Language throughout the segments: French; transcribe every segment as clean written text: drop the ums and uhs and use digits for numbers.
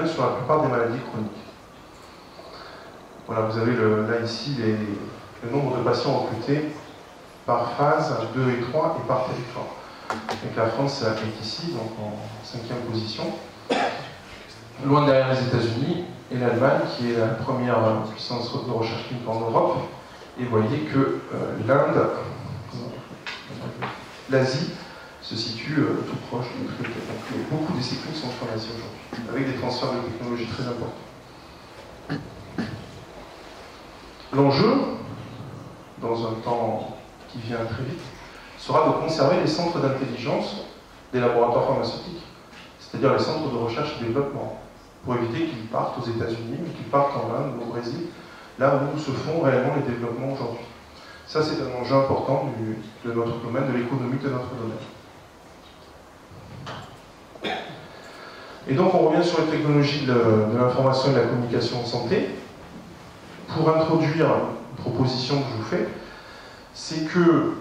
sur la plupart des maladies chroniques. Voilà, vous avez là ici le nombre de patients recrutés par phase 2 et 3 et par territoire. Donc la France est ici, donc en 5e position, loin derrière les États-Unis et l'Allemagne, qui est la première puissance de recherche clinique en Europe. Et vous voyez que l'Inde, l'Asie, se situe tout proche de notre côté. Donc beaucoup d'essais cliniques sont faits en Asie aujourd'hui, avec des transferts de technologie très importants. L'enjeu, dans un temps qui vient très vite, sera de conserver les centres d'intelligence des laboratoires pharmaceutiques, c'est-à-dire les centres de recherche et développement, pour éviter qu'ils partent aux États-Unis ou qu'ils partent en Inde ou au Brésil, là où se font réellement les développements aujourd'hui. Ça, c'est un enjeu important de notre domaine, de l'économie de notre domaine. Et donc, on revient sur les technologies de l'information et de la communication en santé. Pour introduire une proposition que je vous fais, c'est que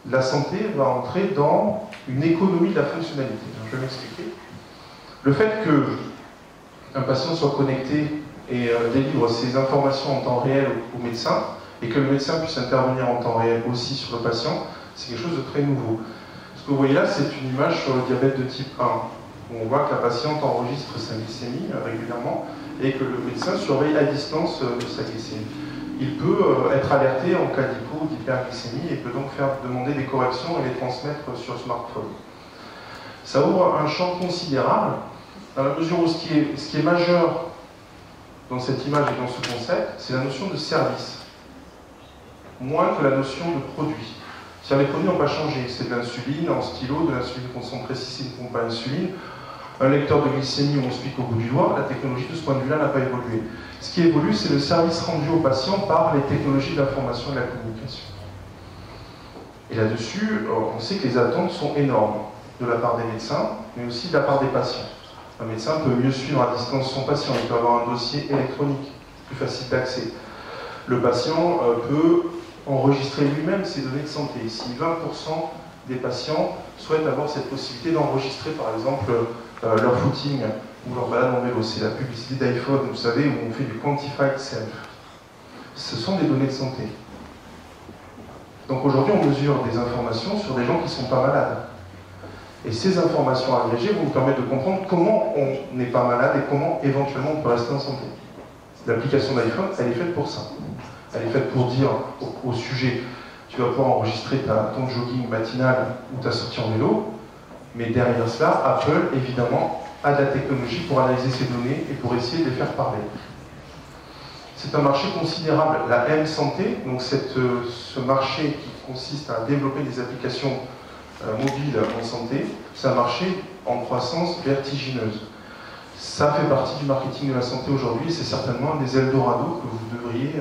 la santé va entrer dans une économie de la fonctionnalité. Je vais m'expliquer. Le fait qu'un patient soit connecté et délivre ses informations en temps réel au médecin, et que le médecin puisse intervenir en temps réel aussi sur le patient, c'est quelque chose de très nouveau. Ce que vous voyez là, c'est une image sur le diabète de type 1, où on voit que la patiente enregistre sa glycémie régulièrement, et que le médecin surveille à distance sa glycémie. Il peut être alerté en cas d'hypo ou d'hyperglycémie et peut donc demander des corrections et les transmettre sur smartphone. Ça ouvre un champ considérable, dans la mesure où ce qui est majeur dans cette image et dans ce concept, c'est la notion de service, moins que la notion de produit. Les produits n'ont pas changé, c'est de l'insuline en stylo, de l'insuline concentrée si c'est une pompe à insuline, un lecteur de glycémie où on se pique au bout du doigt. La technologie de ce point de vue-là n'a pas évolué. Ce qui évolue, c'est le service rendu aux patients par les technologies de l'information et de la communication. Et là-dessus, on sait que les attentes sont énormes, de la part des médecins, mais aussi de la part des patients. Un médecin peut mieux suivre à distance son patient, il peut avoir un dossier électronique, plus facile d'accès. Le patient peut enregistrer lui-même ses données de santé. Si 20% des patients souhaitent avoir cette possibilité d'enregistrer, par exemple, leur footing ou leur balade en vélo, c'est la publicité d'iPhone, vous savez, où on fait du quantified self. Ce sont des données de santé. Donc aujourd'hui, on mesure des informations sur des gens qui ne sont pas malades. Et ces informations agrégées vont nous permettre de comprendre comment on n'est pas malade et comment éventuellement on peut rester en santé. L'application d'iPhone, elle est faite pour ça. Elle est faite pour dire au sujet, tu vas pouvoir enregistrer ton jogging matinal ou ta sortie en vélo, mais derrière cela, Apple, évidemment, a de la technologie pour analyser ces données et pour essayer de les faire parler. C'est un marché considérable, la M-Santé, donc ce marché qui consiste à développer des applications mobiles en santé, c'est un marché en croissance vertigineuse. Ça fait partie du marketing de la santé aujourd'hui, c'est certainement un des Eldorado que vous devriez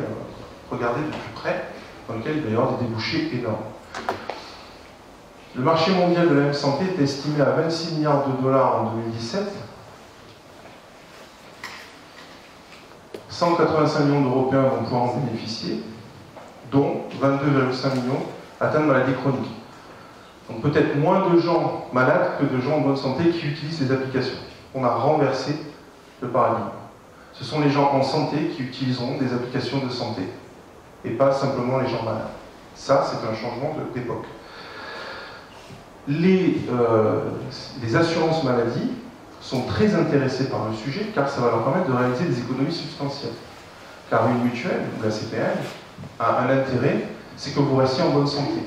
regarder de plus près, dans lequel il va y avoir des débouchés énormes. Le marché mondial de la M-Santé est estimé à 26 milliards de dollars en 2017. 185 millions d'Européens vont pouvoir en bénéficier, dont 22,5 millions atteints de maladies chroniques. Donc peut-être moins de gens malades que de gens en bonne santé qui utilisent ces applications. On a renversé le paradigme. Ce sont les gens en santé qui utiliseront des applications de santé, et pas simplement les gens malades. Ça, c'est un changement d'époque. Les assurances maladie sont très intéressées par le sujet, car ça va leur permettre de réaliser des économies substantielles. Car une mutuelle, ou la CPM, a un intérêt, c'est que vous restiez en bonne santé.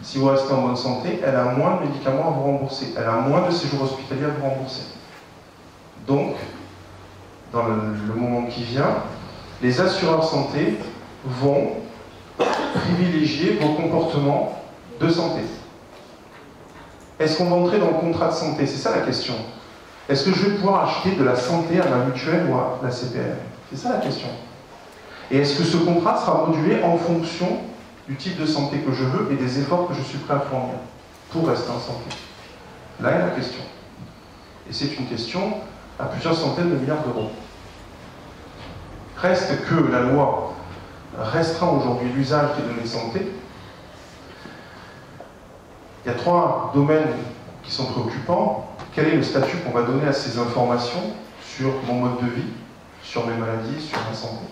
Si vous restez en bonne santé, elle a moins de médicaments à vous rembourser, elle a moins de séjours hospitaliers à vous rembourser. Donc, dans le moment qui vient, les assureurs santé vont privilégier vos comportements de santé. Est-ce qu'on va entrer dans le contrat de santé? C'est ça la question. Est-ce que je vais pouvoir acheter de la santé à ma mutuelle ou à la CPM? C'est ça la question. Et est-ce que ce contrat sera modulé en fonction du type de santé que je veux et des efforts que je suis prêt à fournir pour rester en santé? Là est la question. Et c'est une question à plusieurs centaines de milliards d'euros. Reste que la loi restreint aujourd'hui l'usage des données de santé. Il y a 3 domaines qui sont préoccupants. quel est le statut qu'on va donner à ces informations sur mon mode de vie, sur mes maladies, sur ma santé.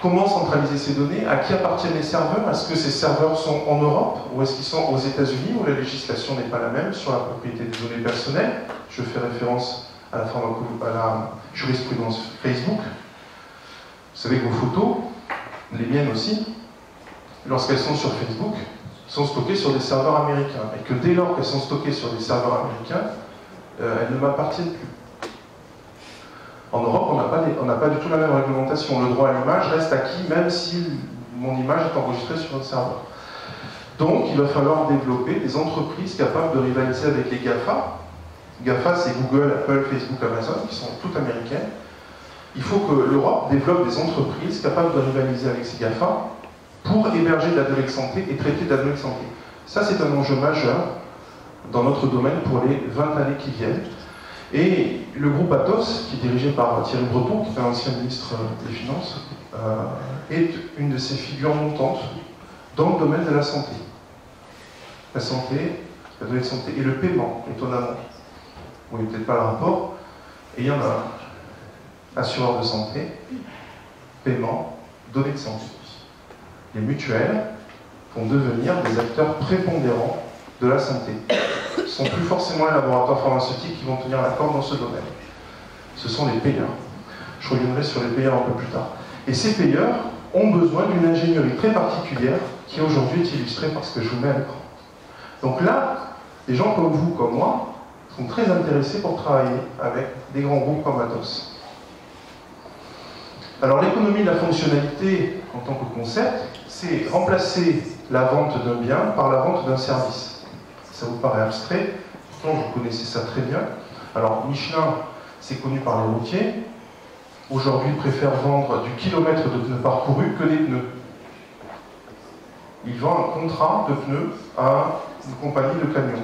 Comment centraliser ces données? À qui appartiennent les serveurs? Est-ce que ces serveurs sont en Europe ou est-ce qu'ils sont aux États-Unis où la législation n'est pas la même sur la propriété des données personnelles? Je fais référence à la jurisprudence Facebook. Vous savez que vos photos, les miennes aussi, lorsqu'elles sont sur Facebook, sont stockées sur des serveurs américains. Et que dès lors qu'elles sont stockées sur des serveurs américains, elles ne m'appartiennent plus. En Europe, on n'a pas du tout la même réglementation. Le droit à l'image reste acquis même si mon image est enregistrée sur un serveur. Donc, il va falloir développer des entreprises capables de rivaliser avec les GAFA. GAFA, c'est Google, Apple, Facebook, Amazon, qui sont toutes américaines. Il faut que l'Europe développe des entreprises capables de rivaliser avec ces GAFA pour héberger de la donnée de santé et traiter de la donnée de santé. Ça, c'est un enjeu majeur dans notre domaine pour les 20 années qui viennent. Et le groupe Atos, qui est dirigé par Thierry Breton, qui est un ancien ministre des Finances, est une de ces figures montantes dans le domaine de la santé. La santé, la donnée de santé et le paiement, étonnamment. Vous ne voyez peut-être pas le rapport. Et il y en a assureurs de santé, paiement, données de santé. Les mutuelles vont devenir des acteurs prépondérants de la santé. Ce ne sont plus forcément les laboratoires pharmaceutiques qui vont tenir la corde dans ce domaine. Ce sont les payeurs. Je reviendrai sur les payeurs un peu plus tard. Et ces payeurs ont besoin d'une ingénierie très particulière qui aujourd'hui est illustrée par ce que je vous mets à l'écran. Donc là, des gens comme vous, comme moi, sont très intéressés pour travailler avec des grands groupes comme Atos. Alors l'économie de la fonctionnalité en tant que concept, c'est remplacer la vente d'un bien par la vente d'un service. Ça vous paraît abstrait, pourtant vous connaissez ça très bien. Alors Michelin, c'est connu par les routiers. Aujourd'hui, préfèrent vendre du kilomètre de pneus parcourus que des pneus. Ils vendent un contrat de pneus à une compagnie de camions.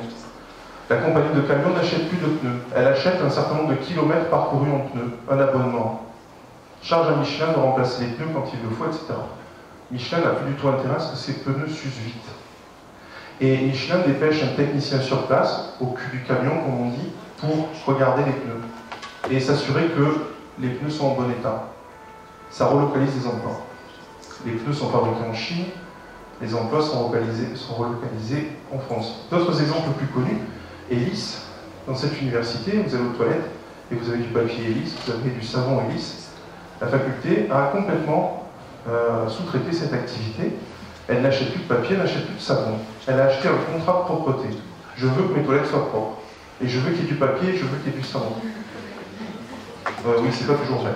La compagnie de camions n'achète plus de pneus. Elle achète un certain nombre de kilomètres parcourus en pneus, un abonnement. Charge à Michelin de remplacer les pneus quand il le faut, etc. Michelin n'a plus du tout intérêt à ce que ces pneus s'usent vite. Et Michelin dépêche un technicien sur place, au cul du camion, comme on dit, pour regarder les pneus et s'assurer que les pneus sont en bon état. Ça relocalise les emplois. Les pneus sont fabriqués en Chine, les emplois sont relocalisés en France. D'autres exemples plus connus, Elis, dans cette université, vous allez aux toilettes et vous avez du papier Elis, vous avez du savon Elis. La faculté a complètement sous-traité cette activité. Elle n'achète plus de papier, elle n'achète plus de savon. Elle a acheté un contrat de propreté. Je veux que mes toilettes soient propres. Et je veux qu'il y ait du papier et je veux qu'il y ait du savon. Oui, c'est pas toujours vrai.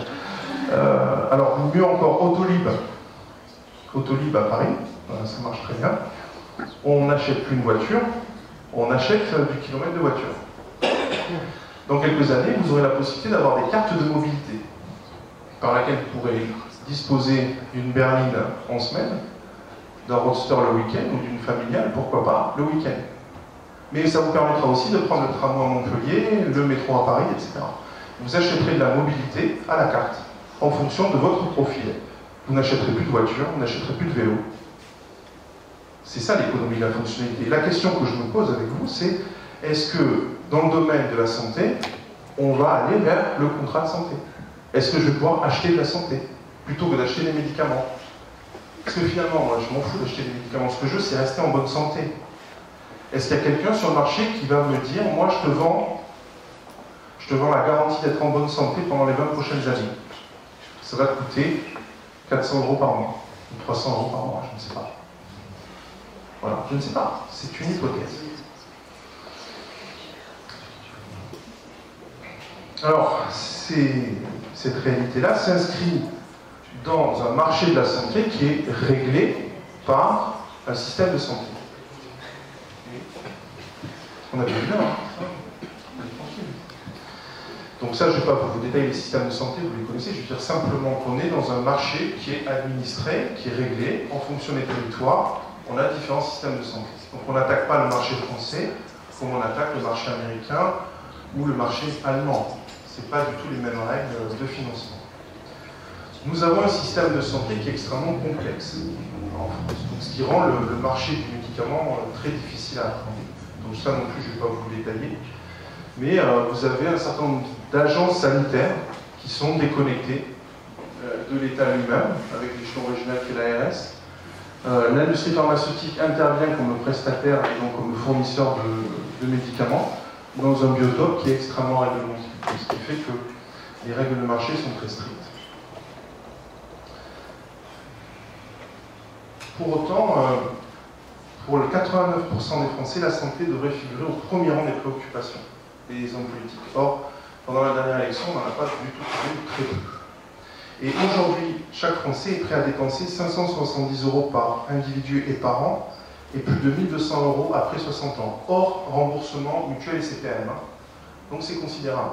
Alors, mieux encore, Autolib. Autolib à Paris, ça marche très bien. On n'achète plus une voiture, on achète du kilomètre de voiture. Dans quelques années, vous aurez la possibilité d'avoir des cartes de mobilité par laquelle vous pourrez disposer d'une berline en semaine, d'un roadster le week-end ou d'une familiale, pourquoi pas, le week-end. Mais ça vous permettra aussi de prendre le tramway à Montpellier, le métro à Paris, etc. Vous achèterez de la mobilité à la carte, en fonction de votre profil. Vous n'achèterez plus de voiture, vous n'achèterez plus de vélo. C'est ça l'économie de la fonctionnalité. La question que je me pose avec vous, c'est est-ce que dans le domaine de la santé, on va aller vers le contrat de santé? Est-ce que je vais pouvoir acheter de la santé plutôt que d'acheter des médicaments? Parce que finalement, moi, je m'en fous d'acheter des médicaments. Ce que je veux, c'est rester en bonne santé. Est-ce qu'il y a quelqu'un sur le marché qui va me dire, moi, je te vends la garantie d'être en bonne santé pendant les 20 prochaines années. Ça va te coûter 400 € par mois, ou 300 € par mois, je ne sais pas. Voilà, je ne sais pas. C'est une hypothèse. Alors, cette réalité-là s'inscrit dans un marché de la santé qui est réglé par un système de santé. On a bien vu, hein. Donc ça, je ne vais pas vous détailler les systèmes de santé, vous les connaissez, je veux dire simplement qu'on est dans un marché qui est administré, qui est réglé en fonction des territoires. On a différents systèmes de santé. Donc on n'attaque pas le marché français comme on attaque le marché américain ou le marché allemand. Ce n'est pas du tout les mêmes règles de financement. Nous avons un système de santé qui est extrêmement complexe en France, donc ce qui rend le marché du médicament très difficile à apprendre. Donc ça non plus, je ne vais pas vous le détailler. mais vous avez un certain nombre d'agences sanitaires qui sont déconnectées de l'État lui-même, avec l'échelon régional qui est l'ARS. L'industrie pharmaceutique intervient comme prestataire et donc comme fournisseur de médicaments dans un biotope qui est extrêmement réglementé, ce qui fait que les règles de marché sont très strictes. Pour autant, pour le 89% des Français, la santé devrait figurer au premier rang des préoccupations des hommes politiques. Or, pendant la dernière élection, on n'en a pas du tout trouvé, très peu. Et aujourd'hui, chaque Français est prêt à dépenser 570 € par individu et par an, et plus de 1200 € après 60 ans, hors remboursement mutuel et CPM. Donc c'est considérable.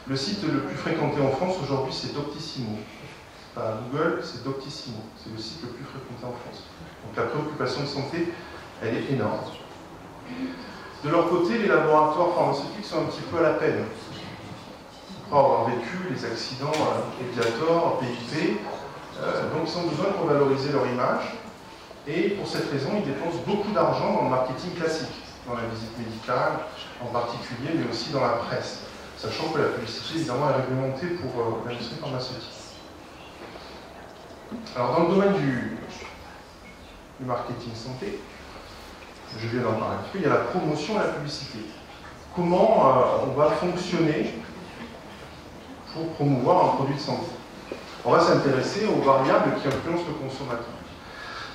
Le site le plus fréquenté en France aujourd'hui, c'est Doctissimo. C'est pas Google, c'est Doctissimo. C'est le site le plus fréquenté en France. Donc la préoccupation de santé, elle est énorme. De leur côté, les laboratoires pharmaceutiques sont un petit peu à la peine. Après avoir vécu les accidents Mediator, PIP, donc ils ont besoin de revaloriser leur image. Et pour cette raison, ils dépensent beaucoup d'argent dans le marketing classique, dans la visite médicale en particulier, mais aussi dans la presse. Sachant que la publicité, évidemment, est réglementée pour l'industrie pharmaceutique. Alors, dans le domaine du marketing santé, je viens d'en parler un petit peu, il y a la promotion et la publicité. Comment on va fonctionner pour promouvoir un produit de santé? On va s'intéresser aux variables qui influencent le consommateur.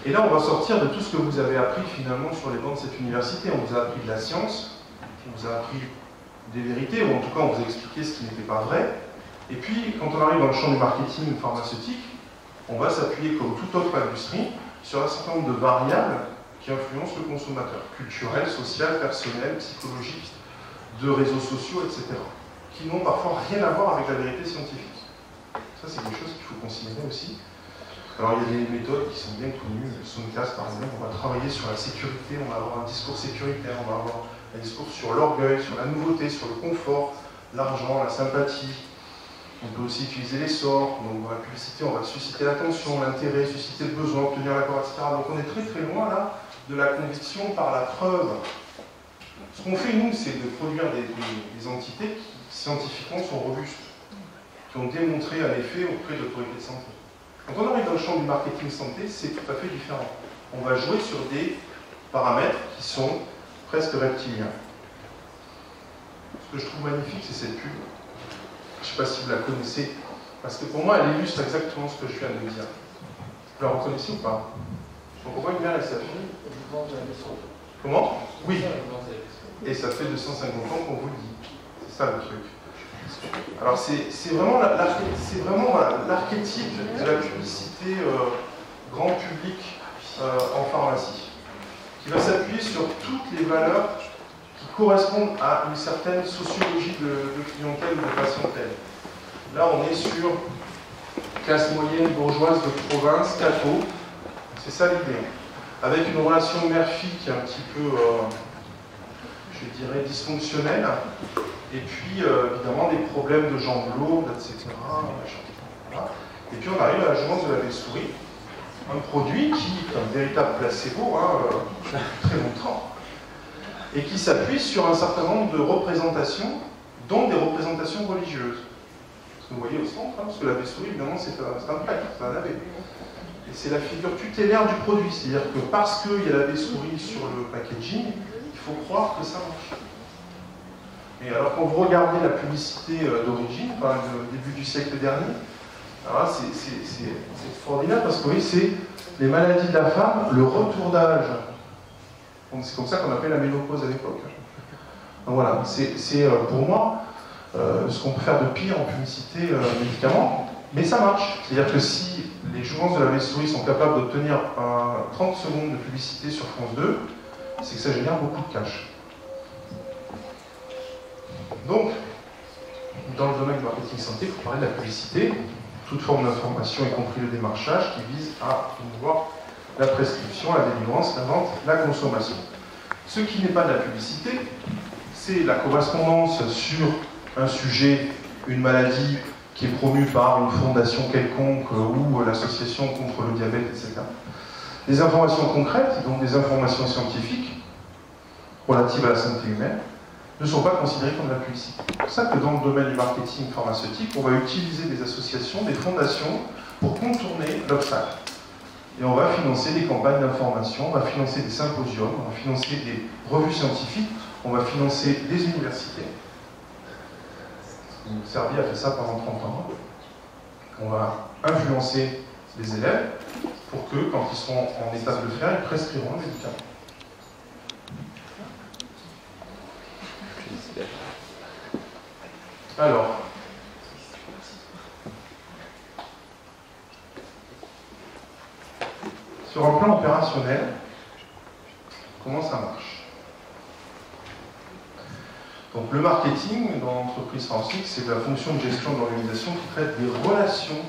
Et là, on va sortir de tout ce que vous avez appris finalement sur les bancs de cette université. On vous a appris de la science, on vous a appris des vérités, ou en tout cas, on vous a expliqué ce qui n'était pas vrai. Et puis, quand on arrive dans le champ du marketing pharmaceutique, on va s'appuyer, comme toute autre industrie, sur un certain nombre de variables qui influencent le consommateur, culturel, social, personnel, psychologique, de réseaux sociaux, etc., qui n'ont parfois rien à voir avec la vérité scientifique. Ça, c'est quelque chose qu'il faut considérer aussi. Alors, il y a des méthodes qui sont bien connues. Soncas, par exemple, on va travailler sur la sécurité, on va avoir un discours sécuritaire, on va avoir un discours sur l'orgueil, sur la nouveauté, sur le confort, l'argent, la sympathie. On peut aussi utiliser les sorts. Donc, dans la publicité, on va susciter l'attention, l'intérêt, susciter le besoin, obtenir l'accord, etc. Donc, on est très très loin, là, de la conviction par la preuve. Ce qu'on fait, nous, c'est de produire des entités qui, scientifiquement, sont robustes, qui ont démontré un effet auprès de l'autorité de santé. Quand on arrive dans le champ du marketing santé, c'est tout à fait différent. On va jouer sur des paramètres qui sont presque reptiliens. Ce que je trouve magnifique, c'est cette pub. Je ne sais pas si vous la connaissez, parce que pour moi, elle illustre exactement ce que je viens de dire. Vous la reconnaissez ou pas? Donc on voit une mère et sa fille. Comment? Oui. Et ça fait 250 ans qu'on vous le dit. C'est ça le truc. Alors c'est vraiment l'archétype de la publicité grand public en pharmacie, qui va s'appuyer sur toutes les valeurs qui correspondent à une certaine sociologie de clientèle ou de patientèle. Là, on est sur classe moyenne bourgeoise de province, catho, c'est ça l'idée. Avec une relation mère-fille qui est un petit peu, je dirais, dysfonctionnelle. Et puis, évidemment, des problèmes de jambes lourdes, etc. Et puis, on arrive à la journée de la belle-souris, un produit qui est un véritable placebo, très longtemps, et qui s'appuie sur un certain nombre de représentations, dont des représentations religieuses. Ce que vous voyez au centre, parce que la belle-souris, évidemment, c'est un prêtre, c'est un abbé. Et c'est la figure tutélaire du produit, c'est-à-dire que parce qu'il y a la belle-souris sur le packaging, il faut croire que ça marche. Et alors quand vous regardez la publicité d'origine, enfin, du début du siècle dernier, c'est extraordinaire parce que oui, c'est les maladies de la femme, le retour d'âge. C'est comme ça qu'on appelle la ménopause à l'époque. Donc voilà, c'est pour moi ce qu'on peut faire de pire en publicité médicaments, mais ça marche. C'est-à-dire que si les jouances de la belle-souris sont capables d'obtenir 30 secondes de publicité sur France 2, c'est que ça génère beaucoup de cash. Donc, dans le domaine du marketing santé, il faut parler de la publicité, toute forme d'information, y compris le démarchage, qui vise à promouvoir la prescription, la délivrance, la vente, la consommation. Ce qui n'est pas de la publicité, c'est la correspondance sur un sujet, une maladie qui est promue par une fondation quelconque ou l'association contre le diabète, etc. Des informations concrètes, donc des informations scientifiques relatives à la santé humaine, ne sont pas considérées comme de la publicité. C'est pour ça que dans le domaine du marketing pharmaceutique, on va utiliser des associations, des fondations pour contourner l'obstacle. Et on va financer des campagnes d'information, on va financer des symposiums, on va financer des revues scientifiques, on va financer des universités. Servier a fait ça pendant 30 ans. On va influencer les élèves pour que, quand ils seront en état de le faire, ils prescriront le médicament. Alors, sur un plan opérationnel, comment ça marche? Donc le marketing dans l'entreprise pharmaceutique, c'est la fonction de gestion de l'organisation qui traite des relations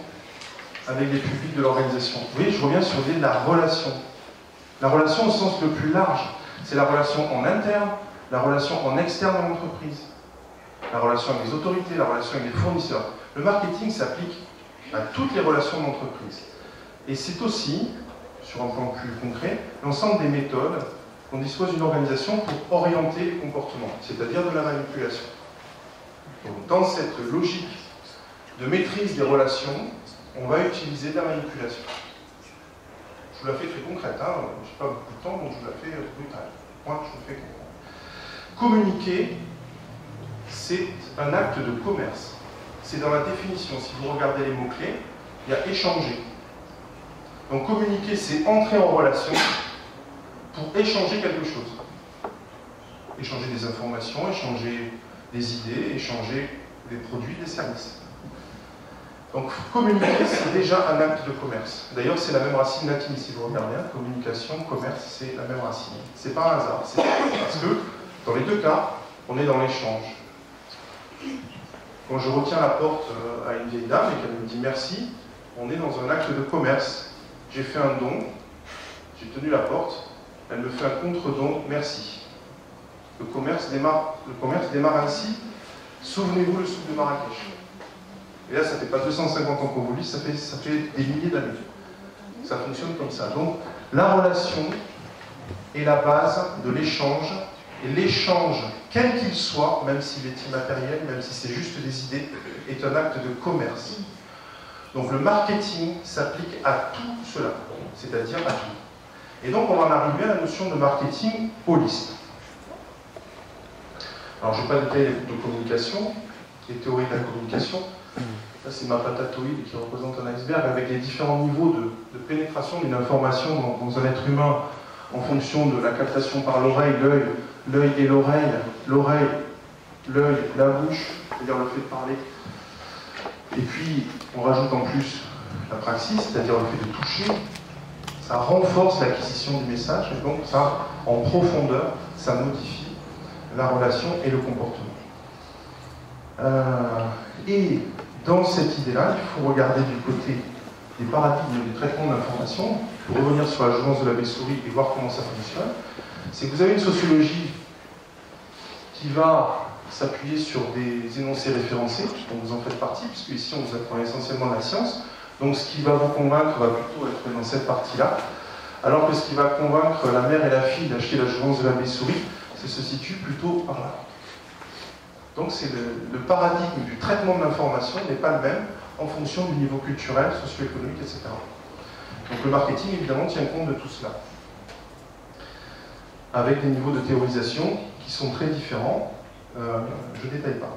avec les publics de l'organisation. Vous voyez, je reviens sur l'idée de la relation. La relation au sens le plus large, c'est la relation en interne, la relation en externe de l'entreprise, la relation avec les autorités, la relation avec les fournisseurs. Le marketing s'applique à toutes les relations de l'entreprise. Et c'est aussi, sur un plan plus concret, l'ensemble des méthodes dont dispose une organisation pour orienter les comportements, c'est-à-dire de la manipulation. Donc, dans cette logique de maîtrise des relations, on va utiliser de la manipulation. Je vous la fais très concrète, hein. Je n'ai pas beaucoup de temps, donc je vous la fais brutale. Moi, je vous fais comprendre. Communiquer, c'est un acte de commerce. C'est dans la définition, si vous regardez les mots-clés, il y a échanger. Donc communiquer, c'est entrer en relation pour échanger quelque chose. Échanger des informations, échanger des idées, échanger des produits, des services. Donc communiquer, c'est déjà un acte de commerce. D'ailleurs, c'est la même racine latine, si vous regardez. Communication, commerce, c'est la même racine. C'est pas un hasard. C'est parce que, dans les deux cas, on est dans l'échange. Quand je retiens la porte à une vieille dame et qu'elle me dit merci, on est dans un acte de commerce. J'ai fait un don, j'ai tenu la porte, elle me fait un contre-don, merci. Le commerce démarre ainsi. Souvenez-vous le souk de Marrakech. Et là, ça ne fait pas 250 ans qu'on vous lit, ça fait des milliers d'années. Ça fonctionne comme ça. Donc, la relation est la base de l'échange. Et l'échange, quel qu'il soit, même s'il est immatériel, même si c'est juste des idées, est un acte de commerce. Donc le marketing s'applique à tout cela, c'est-à-dire à tout. Et donc on va en arriver à la notion de marketing holiste. Alors je ne vais pas détailler les groupes de communication, les théories de la communication. Là c'est ma patatoïde qui représente un iceberg avec les différents niveaux de pénétration d'une information dans un être humain en fonction de la captation par l'oreille, l'œil et l'oreille, l'œil, la bouche, c'est-à-dire le fait de parler. Et puis, on rajoute en plus la praxis, c'est-à-dire le fait de toucher. Ça renforce l'acquisition du message, et donc ça, en profondeur, ça modifie la relation et le comportement. Et dans cette idée-là, il faut regarder du côté des paradigmes des traitements de l'information, pour revenir sur la journée de la Bessouri et voir comment ça fonctionne. C'est que vous avez une sociologie qui va s'appuyer sur des énoncés référencés, dont vous en faites partie, puisque ici on vous apprend essentiellement de la science. Donc ce qui va vous convaincre va plutôt être dans cette partie-là, alors que ce qui va convaincre la mère et la fille d'acheter la journée de la Bessouri, ça se situe plutôt par là. Donc c'est le paradigme du traitement de l'information n'est pas le même en fonction du niveau culturel, socio-économique, etc. Donc le marketing, évidemment, tient compte de tout cela, avec des niveaux de théorisation qui sont très différents. Je ne détaille pas.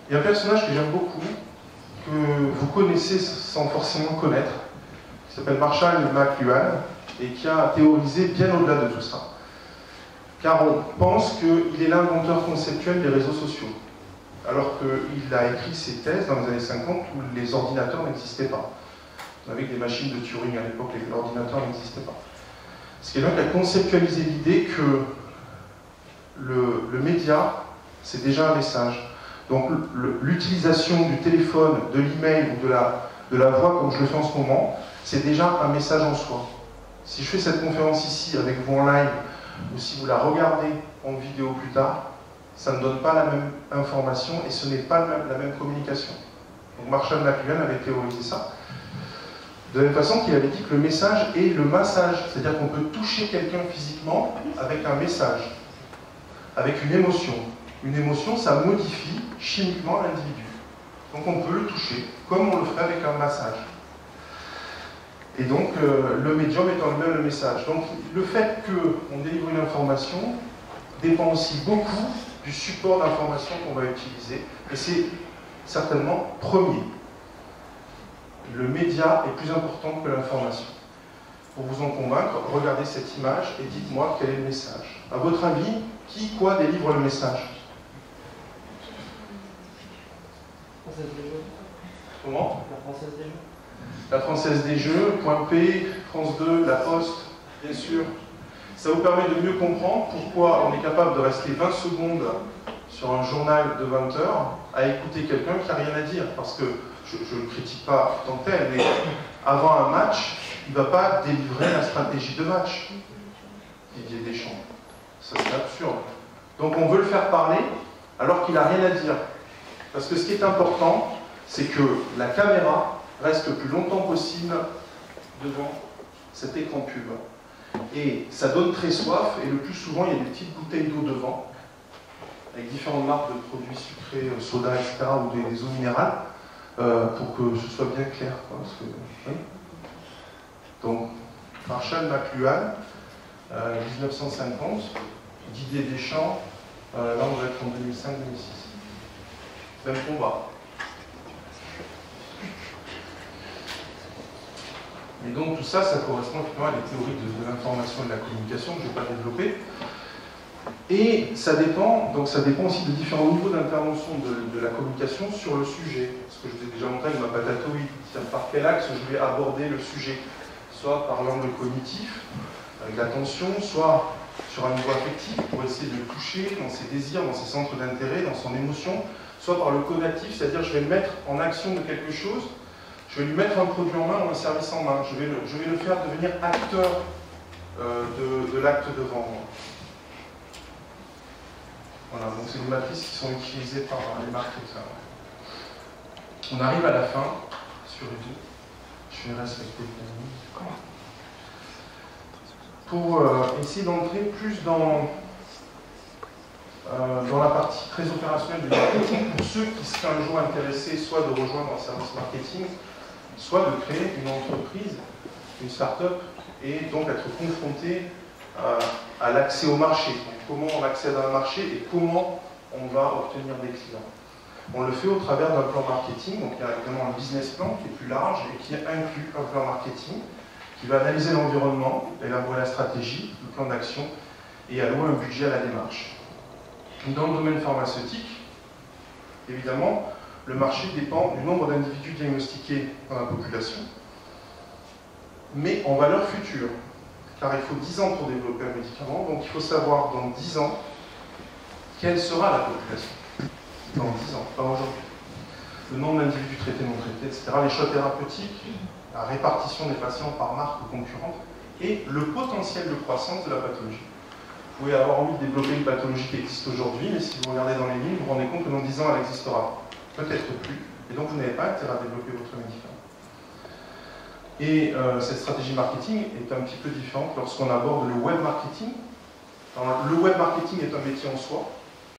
Il y a un personnage que j'aime beaucoup, que vous connaissez sans forcément connaître, qui s'appelle Marshall McLuhan, et qui a théorisé bien au-delà de tout ça. Car on pense qu'il est l'inventeur conceptuel des réseaux sociaux, alors qu'il a écrit ses thèses dans les années 50 où les ordinateurs n'existaient pas. Avec des machines de Turing à l'époque, l'ordinateur n'existait pas. Ce qui est donc à conceptualiser l'idée que le média, c'est déjà un message. Donc l'utilisation du téléphone, de l'email ou de la voix comme je le fais en ce moment, c'est déjà un message en soi. Si je fais cette conférence ici avec vous en live, ou si vous la regardez en vidéo plus tard, ça ne donne pas la même information et ce n'est pas la même communication. Donc Marshall McLuhan avait théorisé ça. De la même façon qu'il avait dit que le message est le massage, c'est-à-dire qu'on peut toucher quelqu'un physiquement avec un message, avec une émotion. Une émotion, ça modifie chimiquement l'individu. Donc on peut le toucher, comme on le ferait avec un massage. Et donc le médium étant lui-même le message. Donc le fait qu'on délivre une information dépend aussi beaucoup du support d'information qu'on va utiliser. Et c'est certainement premier. Le média est plus important que l'information. Pour vous en convaincre, regardez cette image et dites-moi quel est le message. À votre avis, qui, quoi délivre le message? Comment? La Française des Jeux. La Française des Jeux, Point P, France 2, La Poste, bien sûr. Ça vous permet de mieux comprendre pourquoi on est capable de rester 20 secondes sur un journal de 20 heures à écouter quelqu'un qui n'a rien à dire. Parce que, je ne critique pas tant tel, mais avant un match, il ne va pas délivrer la stratégie de match, Didier Deschamps. Ça, c'est absurde. Donc on veut le faire parler alors qu'il n'a rien à dire. Parce que ce qui est important, c'est que la caméra reste le plus longtemps possible devant cet écran pub. Et ça donne très soif, et le plus souvent, il y a des petites bouteilles d'eau devant, avec différentes marques de produits sucrés, soda, etc., ou des eaux minérales, pour que ce soit bien clair. Parce que, oui. Donc, Marshall McLuhan, 1950, Didier Deschamps, là on va être en 2005-2006. Même combat. Et donc tout ça, ça correspond effectivement à des théories de l'information et de la communication que je ne vais pas développer. Et ça dépend aussi de différents niveaux d'intervention de la communication sur le sujet. Ce que je vous ai déjà montré avec ma patatouille, par quel axe je vais aborder le sujet. Soit par l'angle cognitif, avec l'attention, soit sur un niveau affectif, pour essayer de le toucher dans ses désirs, dans ses centres d'intérêt, dans son émotion, soit par le conatif, c'est-à-dire je vais le mettre en action de quelque chose, je vais lui mettre un produit en main ou un service en main, je vais le faire devenir acteur de l'acte devant moi. Voilà, donc c'est des matrices qui sont utilisées par les marketeurs. On arrive à la fin, sur YouTube. Je vais respecter les amis. Pour essayer d'entrer plus dans la partie très opérationnelle du marketing, pour ceux qui seraient un jour intéressés soit de rejoindre un service marketing, soit de créer une entreprise, une start-up, et donc être confronté à l'accès au marché. Donc, comment on accède à un marché et comment on va obtenir des clients. On le fait au travers d'un plan marketing, donc il y a évidemment un business plan qui est plus large et qui inclut un plan marketing qui va analyser l'environnement, élaborer la stratégie, le plan d'action et allouer un budget à la démarche. Dans le domaine pharmaceutique, évidemment, le marché dépend du nombre d'individus diagnostiqués dans la population, mais en valeur future, car il faut 10 ans pour développer un médicament, donc il faut savoir dans 10 ans quelle sera la population. Dans 10 ans, pas aujourd'hui. Le nombre d'individus traités, non traités, etc. Les choix thérapeutiques, la répartition des patients par marque ou concurrente, et le potentiel de croissance de la pathologie. Vous pouvez avoir envie de développer une pathologie qui existe aujourd'hui, mais si vous regardez dans les lignes, vous vous rendez compte que dans 10 ans, elle existera peut-être plus, et donc vous n'avez pas intérêt à développer votre médicament. Et cette stratégie marketing est un petit peu différente lorsqu'on aborde le web marketing. Alors, le web marketing est un métier en soi.